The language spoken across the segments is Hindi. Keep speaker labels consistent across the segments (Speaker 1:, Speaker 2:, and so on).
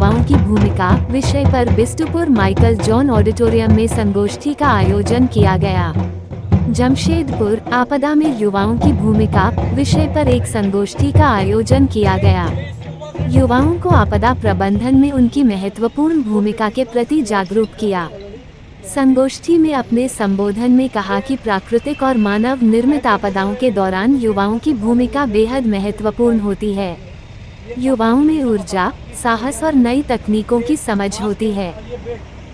Speaker 1: युवाओं की भूमिका विषय पर बिष्टुपुर माइकल जॉन ऑडिटोरियम में संगोष्ठी का आयोजन किया गया। जमशेदपुर आपदा में युवाओं की भूमिका विषय पर एक संगोष्ठी का आयोजन किया गया। युवाओं को आपदा प्रबंधन में उनकी महत्वपूर्ण भूमिका के प्रति जागरूक किया। संगोष्ठी में अपने संबोधन में कहा कि प्राकृतिक और मानव निर्मित आपदाओं के दौरान युवाओं की भूमिका बेहद महत्वपूर्ण होती है। युवाओं में ऊर्जा, साहस और नई तकनीकों की समझ होती है,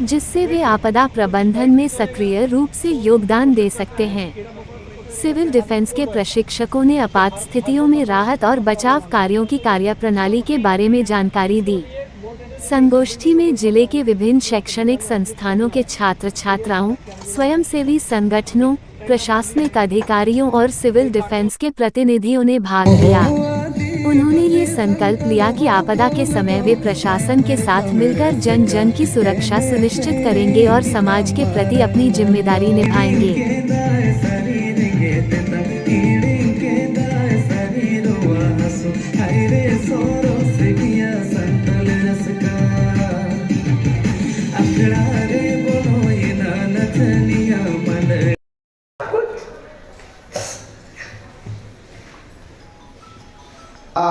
Speaker 1: जिससे वे आपदा प्रबंधन में सक्रिय रूप से योगदान दे सकते हैं। सिविल डिफेंस के प्रशिक्षकों ने आपात स्थितियों में राहत और बचाव कार्यों की कार्यप्रणाली के बारे में जानकारी दी। संगोष्ठी में जिले के विभिन्न शैक्षणिक संस्थानों के छात्र छात्राओं, स्वयंसेवी संगठनों, प्रशासनिक अधिकारियों और सिविल डिफेंस के प्रतिनिधियों ने भाग लिया। उन्होंने ये संकल्प लिया कि आपदा के समय वे प्रशासन के साथ मिलकर जन जन की सुरक्षा सुनिश्चित करेंगे और समाज के प्रति अपनी जिम्मेदारी निभाएंगे।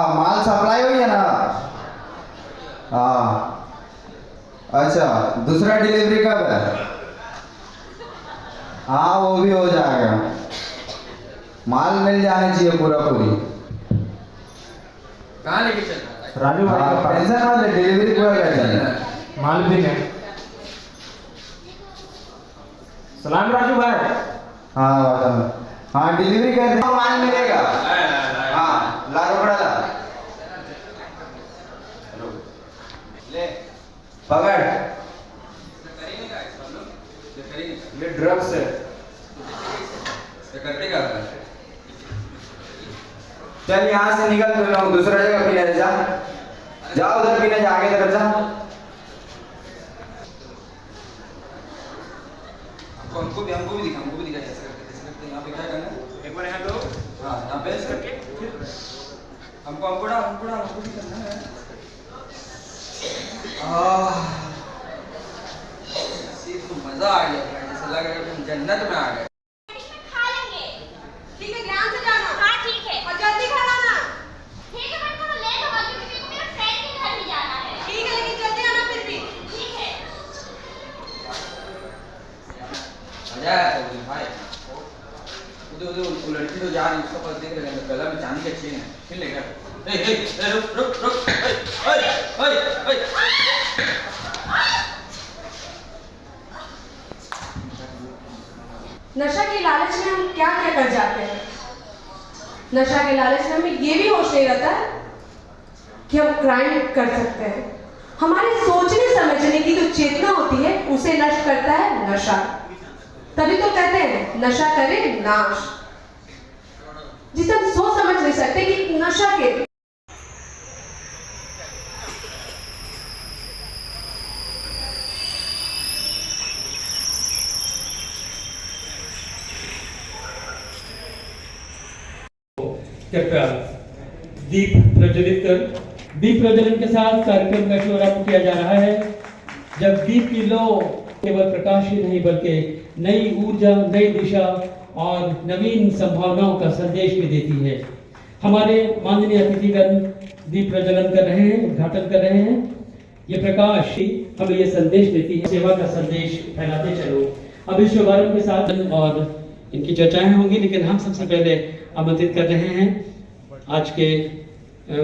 Speaker 2: माल सप्लाई हुई है ना? हाँ, अच्छा, दूसरा डिलीवरी कब है? हाँ, वो भी हो जाएगा। माल मिल जाना चाहिए पूरा पूरी।
Speaker 3: कहाँ लेके चल रहा है?
Speaker 2: राजू भाई, टेंशन मत ले, डिलीवरी पूरा कर देंगे।
Speaker 4: माल भी है। सलाम राजू भाई।
Speaker 2: हाँ, डिलीवरी कर दे, माल मिलेगा। हाँ, ला रोकड़ा ला, ले पकड़।
Speaker 4: ये ड्रग्स है।
Speaker 2: चल यहाँ से निकल, तुम लोग दूसरा जगह पीने जा, जाओ उधर पीने, जा आगे तरफ जा।
Speaker 3: हमको भी दिखा कैसे करते हैं। यहाँ पे क्या करना है? एक बार यहाँ लो। हाँ, यहाँ बेस करके फिर हमको भी करना है। सिर्फ मजा आ गया, ऐसा लग रहा है तुम जन्नत में आ गए। भाई वो लड़की तो जा रही, उसका पास देख रहे हैं, गला में चांदी का चेन है, छीन लेगा। रुक।
Speaker 5: नशा के लालच में हम क्या क्या कर जाते हैं। नशा के लालच में हमें ये भी होश नहीं रहता कि हम क्राइम कर सकते हैं। हमारे सोचने समझने की जो चेतना होती है उसे नष्ट करता है नशा। तभी तो कहते हैं नशा करे नाश। जिसे हम सोच समझ नहीं सकते कि नशा के
Speaker 6: कृपया दीप प्रज्वलित कर। दीप प्रज्वलन के साथ कार्यक्रम का शुभारंभ किया जा रहा है। जब दीप की लौ केवल प्रकाश ही नहीं बल्कि नई ऊर्जा, नई दिशा और नवीन संभावनाओं का संदेश भी देती है। हमारे माननीय अतिथिगण दीप प्रज्वलन कर रहे हैं, उद्घाटन कर रहे हैं। ये प्रकाश ही हमें ये संदेश देती है, सेवा का संदेश फैलाते चलो। अब इस शुभारंभ के साथ और इनकी चर्चाएं होंगी, लेकिन हम सबसे पहले आमंत्रित कर रहे हैं आज के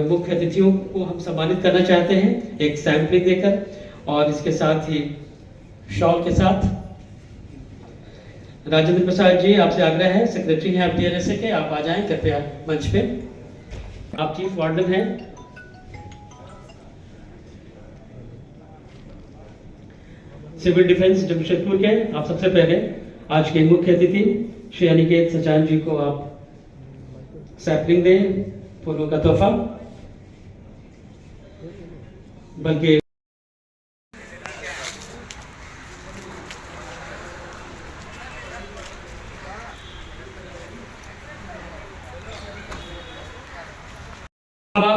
Speaker 6: मुख्य अतिथियों को हम सम्मानित करना चाहते हैं एक सैंपलिंग देकर, और इसके साथ ही शॉल के साथ। राजेंद्र प्रसाद जी, आपसे आग्रह है, सेक्रेटरी हैं आप टीएनएसए के, आप आ जाएं कृपया मंच पे। आप चीफ वार्डन हैं। सिविल डिफेंस जमशेदपुर के, आप सबसे पहले आज के मुख्य अतिथि श्री अनिकेत सचान जी को आप सैंपलिंग दें, फूलों का तोहफा। बल्कि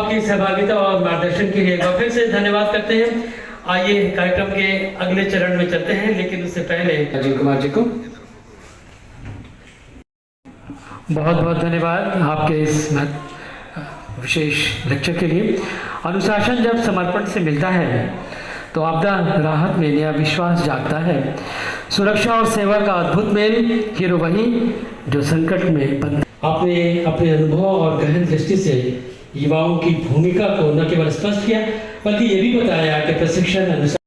Speaker 6: आपकी सहभागिता और मार्गदर्शन के लिए एक बार फिर से धन्यवाद करते हैं। आइए कार्यक्रम के अगले चरण में चलते हैं, लेकिन उससे पहले अजय कुमार जी को बहुत बहुत धन्यवाद आपके इस विशेष लेक्चर के लिए। अनुशासन जब समर्पण से मिलता है तो आपदा राहत में नया विश्वास जागता है। सुरक्षा और सेवा का अद्भुत मेल, हीरो वही जो संकट में बंद। आपने अपने अनुभव और गहन दृष्टि से युवाओं की भूमिका को न केवल स्पष्ट किया, बल्कि ये भी बताया कि प्रशिक्षण अनुसार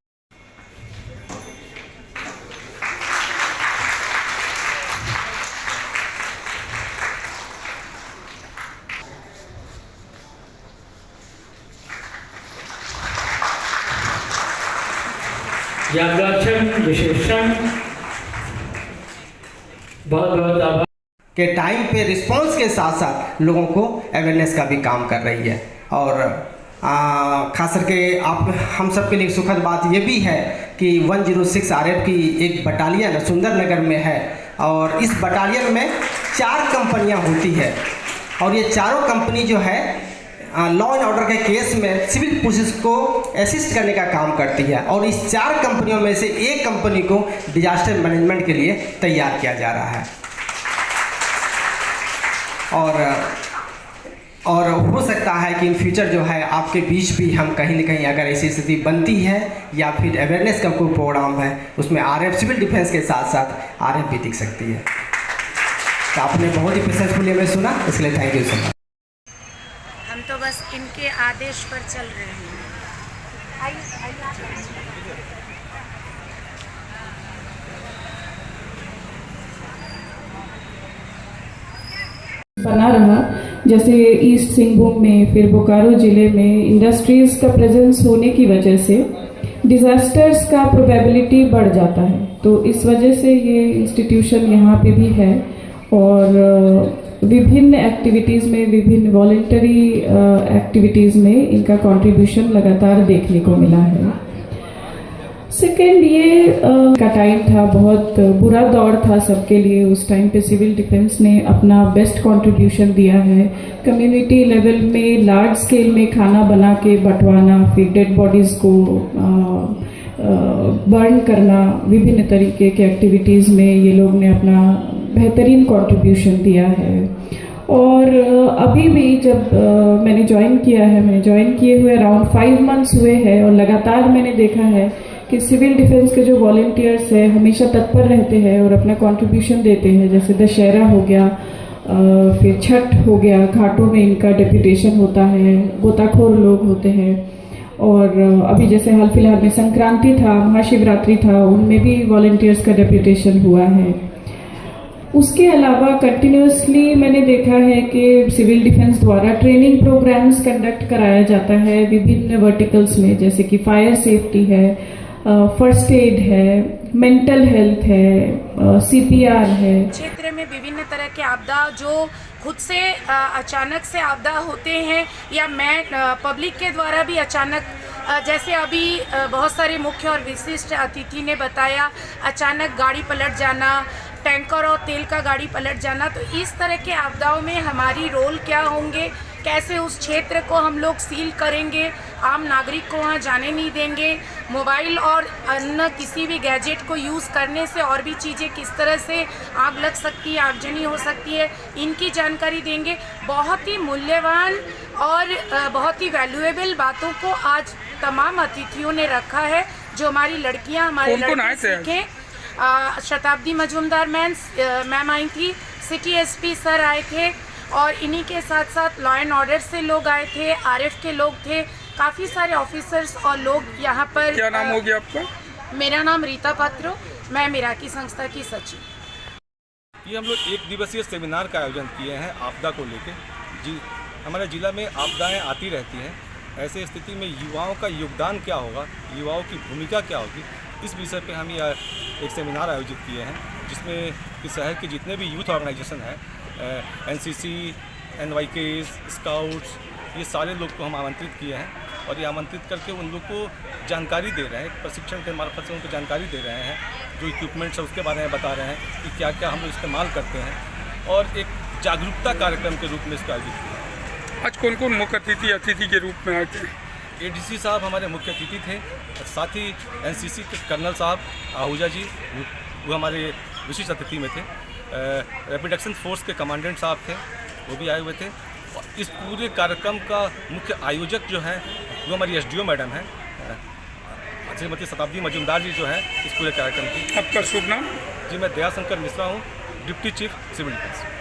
Speaker 6: यादगार विशेषण बहुत बहुत आभार
Speaker 2: के टाइम पे रिस्पांस के साथ साथ लोगों को अवेयरनेस का भी काम कर रही है। और खास करके आप हम सब के लिए सुखद बात ये भी है कि 106 RF की एक बटालियन सुंदरनगर में है और इस बटालियन में 4 कंपनियां होती है और ये चारों कंपनी जो है लॉ एंड ऑर्डर के केस में सिविल पुलिस को असिस्ट करने का काम करती है। और इस 4 कंपनियों में से एक कंपनी को डिजास्टर मैनेजमेंट के लिए तैयार किया जा रहा है। और हो सकता है कि इन फ्यूचर जो है आपके बीच भी हम कहीं ना कहीं अगर ऐसी स्थिति बनती है या फिर अवेयरनेस का कोई प्रोग्राम है उसमें RF सिविल डिफेंस के साथ साथ RF भी दिख सकती है। तो आपने बहुत ही पेशेंसफुली में सुना, इसलिए थैंक यू सो मच।
Speaker 7: हम तो बस इनके आदेश पर चल रहे हैं।
Speaker 8: बना रहा, जैसे ईस्ट सिंहभूम में, फिर बोकारो ज़िले में इंडस्ट्रीज़ का प्रेजेंस होने की वजह से डिज़ास्टर्स का प्रोबेबिलिटी बढ़ जाता है। तो इस वजह से ये इंस्टीट्यूशन यहाँ पे भी है और विभिन्न एक्टिविटीज़ में, विभिन्न वॉलेंटरी एक्टिविटीज़ में इनका कंट्रीब्यूशन लगातार देखने को मिला है। सेकेंड, ये का टाइम था, बहुत बुरा दौर था सबके लिए। उस टाइम पे सिविल डिफेंस ने अपना बेस्ट कंट्रीब्यूशन दिया है। कम्युनिटी लेवल में लार्ज स्केल में खाना बना के बंटवाना, फिर डेड बॉडीज़ को बर्न करना, विभिन्न तरीके के एक्टिविटीज़ में ये लोग ने अपना बेहतरीन कंट्रीब्यूशन दिया है। और अभी भी जब मैंने ज्वाइन किया है, मैंने ज्वाइन किए हुए अराउंड 5 मंथ्स हुए हैं और लगातार मैंने देखा है कि सिविल डिफेंस के जो वॉलंटियर्स हैं हमेशा तत्पर रहते हैं और अपना कंट्रीब्यूशन देते हैं। जैसे दशहरा हो गया, फिर छठ हो गया, घाटों में इनका डेपुटेशन होता है, गोताखोर लोग होते हैं। और अभी जैसे हाल फिलहाल में संक्रांति था, महाशिवरात्रि था, उनमें भी वॉलंटियर्स का डेपुटेशन हुआ है। उसके अलावा कंटिन्यूसली मैंने देखा है कि सिविल डिफेंस द्वारा ट्रेनिंग प्रोग्राम्स कंडक्ट कराया जाता है विभिन्न वर्टिकल्स में, जैसे कि फायर सेफ्टी है, फर्स्ट एड है, मेंटल हेल्थ है, CPR है।
Speaker 7: क्षेत्र में विभिन्न तरह के आपदा जो खुद से अचानक से आपदा होते हैं या पब्लिक के द्वारा भी अचानक, जैसे अभी बहुत सारे मुख्य और विशिष्ट अतिथि ने बताया, अचानक गाड़ी पलट जाना, टैंकर और तेल का गाड़ी पलट जाना। तो इस तरह के आपदाओं में हमारी रोल क्या होंगे, कैसे उस क्षेत्र को हम लोग सील करेंगे, आम नागरिक को वहाँ जाने नहीं देंगे, मोबाइल और अन्य किसी भी गैजेट को यूज़ करने से और भी चीज़ें किस तरह से आग लग सकती है, आगजनी हो सकती है, इनकी जानकारी देंगे। बहुत ही मूल्यवान और बहुत ही वैल्यूएबल बातों को आज तमाम अतिथियों ने रखा है, जो हमारी लड़कियाँ, हमारे लड़के सीखें। शताब्दी मजूमदार मैम आई थी, सिटी SP सर आए थे और इन्हीं के साथ साथ लॉ एंड ऑर्डर से लोग आए थे, RF के लोग थे, काफ़ी सारे ऑफिसर्स और लोग यहाँ पर।
Speaker 9: क्या नाम हो गया आपका?
Speaker 7: मेरा नाम रीता पात्रो, मैं मिराकी संस्था की सचिव।
Speaker 9: ये हम लोग 1 दिवसीय सेमिनार का आयोजन किए हैं आपदा को लेकर। जी, हमारे ज़िला में आपदाएं आती रहती हैं, ऐसे स्थिति में युवाओं का योगदान क्या होगा, युवाओं की भूमिका क्या होगी, इस विषय पे हम ये एक सेमिनार आयोजित किए हैं, जिसमें कि शहर के जितने भी यूथ ऑर्गेनाइजेशन है, NCC, NYKs, स्काउट्स, ये सारे लोग को हम आमंत्रित किए हैं और ये आमंत्रित करके उन लोग को जानकारी दे रहे हैं, प्रशिक्षण के मार्फत से उनको जानकारी दे रहे हैं, जो इक्विपमेंट्स है उसके बारे में बता रहे हैं कि क्या क्या हम लोग इस्तेमाल करते हैं और एक जागरूकता कार्यक्रम के रूप में इसका आयोजित किया है।
Speaker 10: आज कौन कौन मुख्य अतिथि के रूप में आए थे?
Speaker 9: एडीसी साहब हमारे मुख्य अतिथि थे, साथ ही एनसीसी के कर्नल साहब आहूजा जी वो हमारे विशिष्ट अतिथि में थे। रैपिड एक्शन फोर्स के कमांडेंट साहब थे, वो भी आए हुए थे। और इस पूरे कार्यक्रम का मुख्य आयोजक जो है वो हमारी एसडीओ मैडम है श्रीमती शताब्दी मजूमदार जी जो है इस पूरे कार्यक्रम की।
Speaker 10: आपका शुभ नाम?
Speaker 9: जी मैं दयाशंकर मिश्रा हूँ, डिप्टी चीफ सिविल डिफेंस।